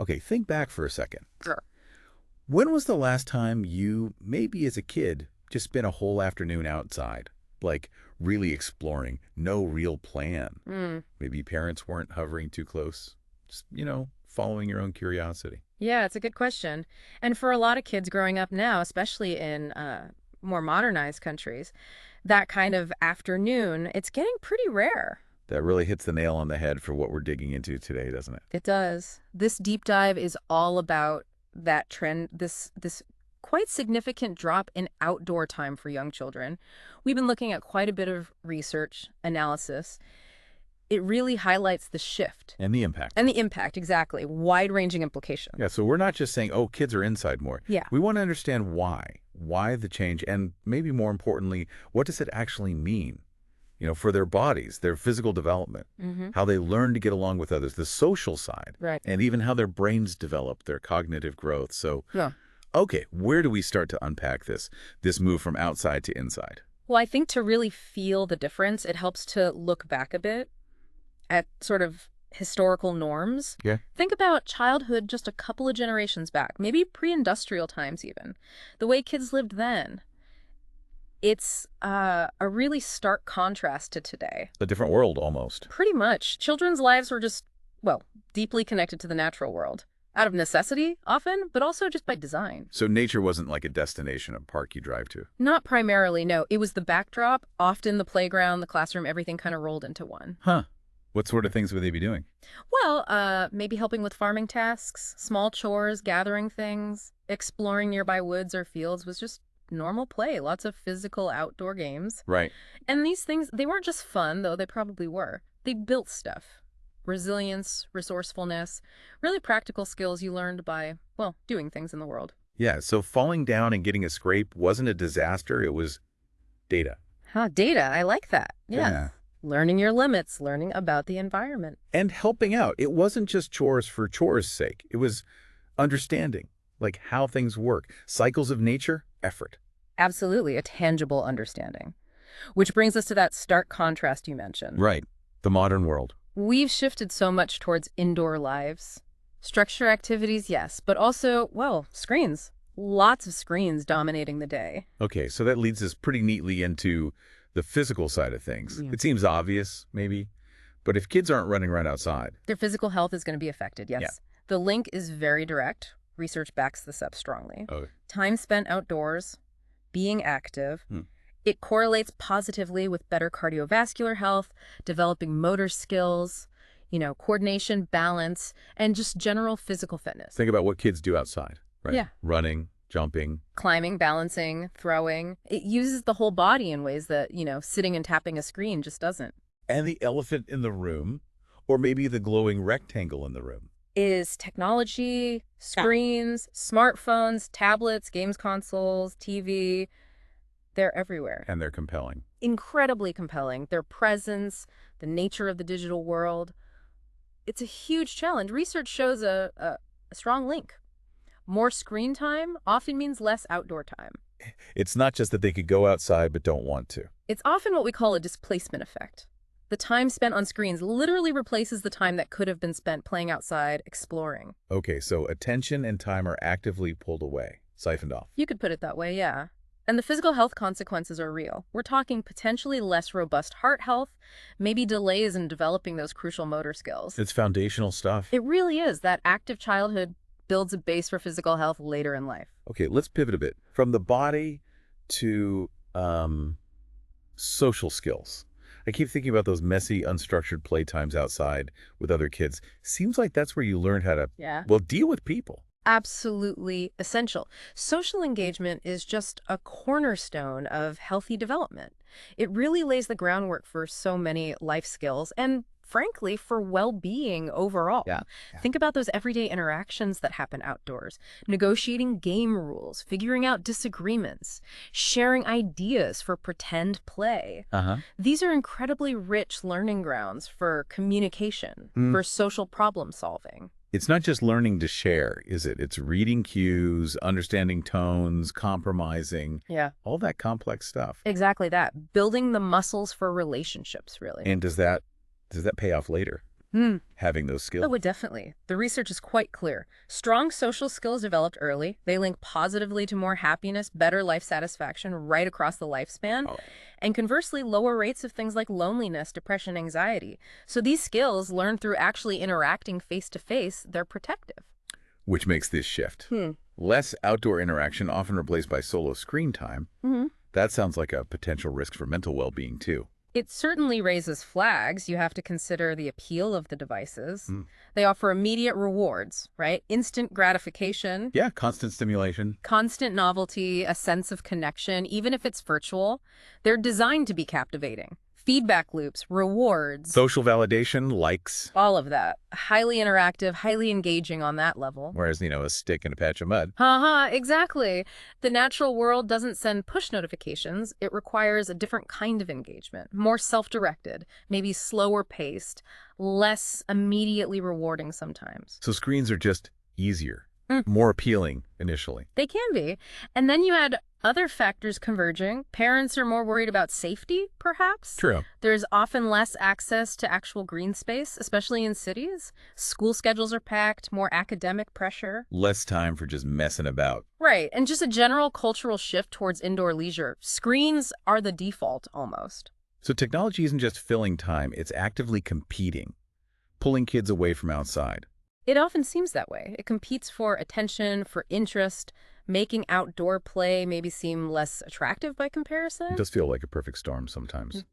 Okay, think back for a second. Sure. When was the last time you, maybe as a kid, just spent a whole afternoon outside? Like, really exploring, no real plan. Mm. Maybe parents weren't hovering too close. Just, following your own curiosity. Yeah, it's a good question. And for a lot of kids growing up now, especially in more modernized countries, that kind of afternoon, it's getting pretty rare. That really hits the nail on the head for what we're digging into today, doesn't it? It does. This deep dive is all about that trend, this quite significant drop in outdoor time for young children. We've been looking at quite a bit of research analysis. It really highlights the shift And the impact. and the impact, exactly, wide-ranging implications. Yeah, so we're not just saying, oh, kids are inside more. Yeah. We want to understand why the change, and maybe more importantly, what does it actually mean, for their bodies, their physical development, how they learn to get along with others, the social side, Right. and even how their brains develop, their cognitive growth. So, Yeah. okay, where do we start to unpack this move from outside to inside? Well, I think to really feel the difference, it helps to look back a bit at sort of historical norms. Yeah. Think about childhood just a couple of generations back, maybe pre-industrial times even. The way kids lived then. It's a really stark contrast to today. A different world, almost. Pretty much. Children's lives were just, well, deeply connected to the natural world. Out of necessity, often, but also just by design. So nature wasn't like a destination, a park you drive to. Not primarily, no. It was the backdrop, often the playground, the classroom, everything kind of rolled into one. Huh. What sort of things would they be doing? Well, maybe helping with farming tasks, small chores, gathering things, exploring nearby woods or fields was just normal play. Lots of physical outdoor games. Right. And these things, they weren't just fun, though they probably were. They built stuff. Resilience, resourcefulness, really practical skills you learned by, well, doing things in the world. Yeah, so falling down and getting a scrape wasn't a disaster, it was data. Huh, data. I like that. Yeah. Yeah. Learning your limits, learning about the environment. And helping out. It wasn't just chores for chores' sake. It was understanding, like how things work. Cycles of nature, effort. Absolutely, a tangible understanding. Which brings us to that stark contrast you mentioned. Right. The modern world. We've shifted so much towards indoor lives. Structure activities, yes, but also, well, screens. Lots of screens dominating the day. Okay, so that leads us pretty neatly into the physical side of things. Yeah. It seems obvious, maybe, but if kids aren't running right outside. Their physical health is going to be affected, yes. Yeah. The link is very direct. Research backs this up strongly. Oh, Time spent outdoors, being active, it correlates positively with better cardiovascular health, developing motor skills, coordination, balance, and just general physical fitness. think about what kids do outside, right? Yeah. Running, jumping. Climbing, balancing, throwing. It uses the whole body in ways that, sitting and tapping a screen just doesn't. And the elephant in the room, or maybe the glowing rectangle in the room. Is technology, screens, smartphones, tablets, games consoles, TV. They're everywhere. And they're compelling. Incredibly compelling. Their presence, the nature of the digital world. It's a huge challenge. Research shows a strong link. More screen time often means less outdoor time. It's not just that they could go outside but don't want to. It's often what we call a displacement effect. The time spent on screens literally replaces the time that could have been spent playing outside, exploring. Okay, so attention and time are actively pulled away, siphoned off. You could put it that way, yeah. And the physical health consequences are real. We're talking potentially less robust heart health, maybe delays in developing those crucial motor skills. It's foundational stuff. It really is. That active childhood builds a base for physical health later in life. Okay, let's pivot a bit. From the body to social skills. I keep thinking about those messy, unstructured playtimes outside with other kids. Seems like that's where you learn how to, Yeah. well, deal with people. Absolutely essential. Social engagement is just a cornerstone of healthy development. It really lays the groundwork for so many life skills and, frankly, for well-being overall. Yeah. Think about those everyday interactions that happen outdoors. Negotiating game rules, figuring out disagreements, sharing ideas for pretend play. Uh-huh. These are incredibly rich learning grounds for communication, for social problem solving. It's not just learning to share, is it? It's reading cues, understanding tones, compromising, Yeah. all that complex stuff. Exactly that. Building the muscles for relationships, really. And does that pay off later? Hmm. having those skills. Oh, definitely. The research is quite clear. Strong social skills developed early, they link positively to more happiness, better life satisfaction right across the lifespan, Oh, and conversely, lower rates of things like loneliness, depression, anxiety. So these skills, learned through actually interacting face to face, they're protective. which makes this shift. Hmm. Less outdoor interaction, often replaced by solo screen time. Hmm. That sounds like a potential risk for mental well-being, too. It certainly raises flags. You have to consider the appeal of the devices. Mm. They offer immediate rewards, right? Instant gratification, Yeah, constant stimulation. constant novelty, a sense of connection, even if it's virtual. They're designed to be captivating. Feedback loops, rewards, Social validation, likes. all of that. Highly interactive, highly engaging on that level. Whereas, a stick and a patch of mud. Haha, exactly. The natural world doesn't send push notifications. It requires a different kind of engagement, more self-directed, maybe slower paced, less immediately rewarding sometimes. So screens are just easier, Mm. more appealing initially. They can be. And then you add other factors converging. Parents are more worried about safety, perhaps. True. There's often less access to actual green space, especially in cities. School schedules are packed, more academic pressure. Less time for just messing about. Right, and just a general cultural shift towards indoor leisure. Screens are the default, almost. So technology isn't just filling time, it's actively competing, pulling kids away from outside. It often seems that way. It competes for attention, for interest, making outdoor play maybe seem less attractive by comparison. It does feel like a perfect storm sometimes.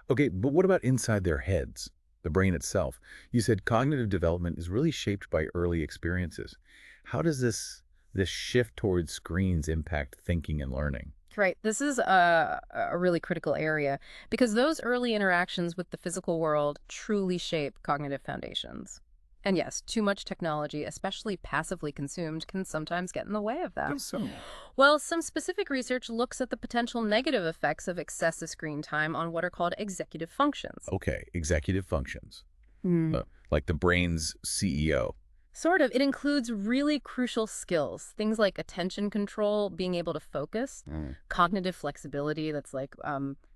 Okay, but what about inside their heads, the brain itself? You said cognitive development is really shaped by early experiences. How does this shift towards screens impact thinking and learning? Right, this is a really critical area because those early interactions with the physical world truly shape cognitive foundations. And yes, too much technology, especially passively consumed, can sometimes get in the way of that. So, Well, some specific research looks at the potential negative effects of excessive screen time on what are called executive functions. okay, executive functions, Hmm. like the brain's CEO. Sort of. It includes really crucial skills, things like attention control, being able to focus, cognitive flexibility, that's like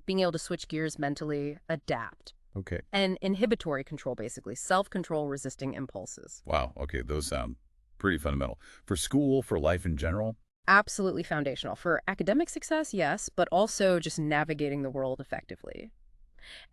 being able to switch gears mentally, adapt, Okay. and inhibitory control, basically, self-control, resisting impulses. Wow. Okay, those sound pretty fundamental. For school, for life in general? Absolutely foundational. For academic success, yes, but also just navigating the world effectively.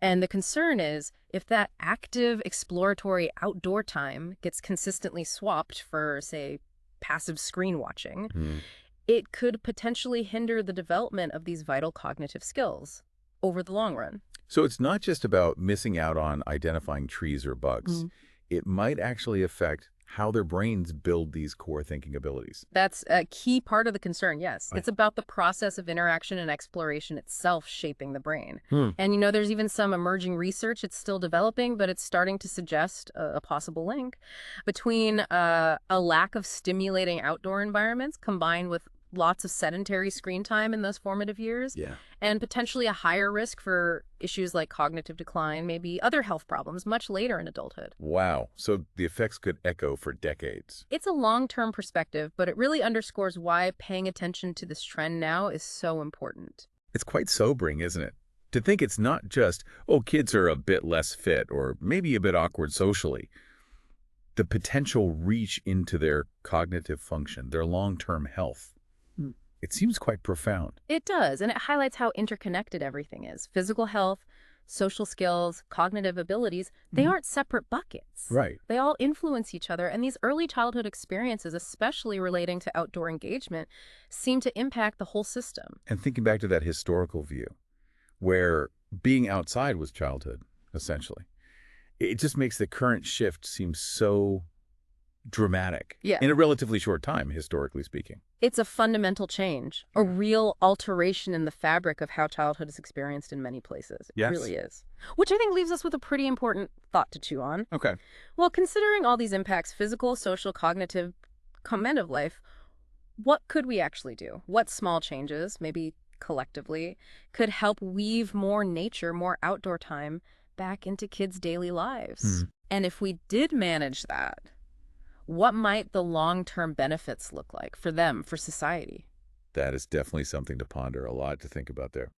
And the concern is if that active, exploratory outdoor time gets consistently swapped for, say, passive screen watching, it could potentially hinder the development of these vital cognitive skills over the long run. So it's not just about missing out on identifying trees or bugs. It might actually affect how their brains build these core thinking abilities. That's a key part of the concern, yes. Right. It's about the process of interaction and exploration itself shaping the brain. Hmm. And there's even some emerging research, it's still developing, but it's starting to suggest a possible link between a lack of stimulating outdoor environments combined with lots of sedentary screen time in those formative years, Yeah. and potentially a higher risk for issues like cognitive decline, maybe other health problems much later in adulthood. Wow. So the effects could echo for decades. It's a long-term perspective, but it really underscores why paying attention to this trend now is so important. It's quite sobering, isn't it? To think it's not just, oh, kids are a bit less fit or maybe a bit awkward socially. The potential reach into their cognitive function, their long-term health. It seems quite profound. It does, and it highlights how interconnected everything is. Physical health, social skills, cognitive abilities, they aren't separate buckets. Right. They all influence each other, and these early childhood experiences, especially relating to outdoor engagement, seem to impact the whole system. And thinking back to that historical view, where being outside was childhood, essentially, it just makes the current shift seem so dramatic Yeah. in a relatively short time, historically speaking. It's a fundamental change, a real alteration in the fabric of how childhood is experienced in many places. It Yes. really is. Which I think leaves us with a pretty important thought to chew on. Okay. Well, considering all these impacts, physical, social, cognitive, end of life, what could we actually do? What small changes, maybe collectively, could help weave more nature, more outdoor time back into kids' daily lives? And if we did manage that, what might the long-term benefits look like for them, for society? That is definitely something to ponder, a lot to think about there.